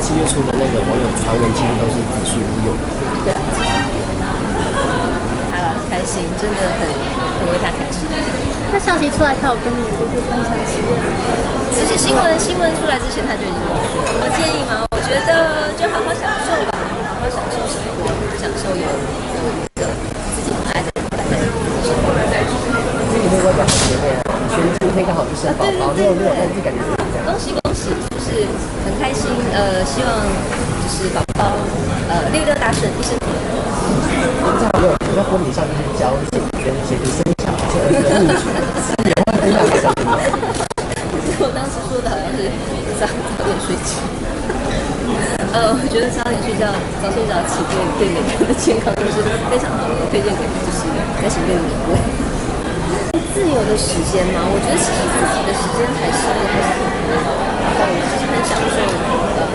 其实7月初的那个网友传闻几乎都是子虚乌有。对，他很开心，真的很为他开心。那消息出来，他有跟你就是分享喜悦吗？其实新闻出来之前，他就已经跟我说了。我建议嘛，我觉得就好好享受吧，好好享受生活，享受有一个自己很爱的人待在你的生活。因为你会不会刚好学妹啊？你学妹今天刚好就生宝宝，对，自己感觉怎么样？恭喜恭喜，就是很开心。希望就是宝宝6大顺，一生平安。你们有没有在婚礼上就是教自己跟谁去生小孩，这个秘诀？也会分享给小朋友。我当时说的好像是早点睡觉。我觉得早点睡觉、早睡早起对每个人的健康都是非常好的，推荐给就是在行动的每位。自由的时间嘛，我觉得其实自己的时间还是很多，然后很享受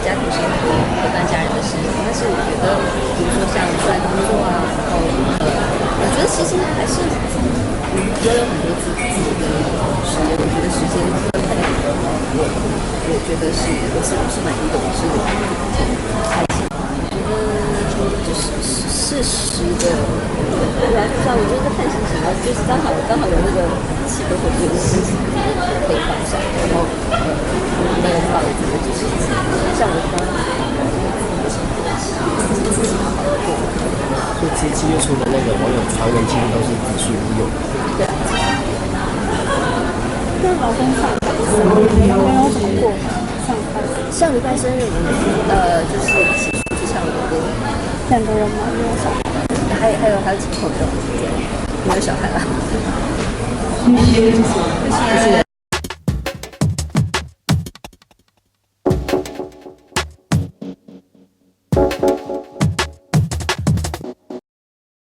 家庭生活、陪伴家人的时间。但是我觉得，比如说像出来工作啊，然后我觉得其实还是也有很多自己的时间。我觉得时间太多了，我觉得我是满意的，我是开心。我觉得就是适时的，不知道，我觉得看心情啊，就是刚好有那个气氛或者有心情可以放下，然后那个放自己的就是像我刚刚自己好好的过。所以其实7月初的那个网友传闻几乎都是子虚乌有。对。那老公上没有什么过上礼拜生日，就是一起去唱了歌，2个人吗？没有小孩，还有几个朋友，对，没有小孩了。谢谢。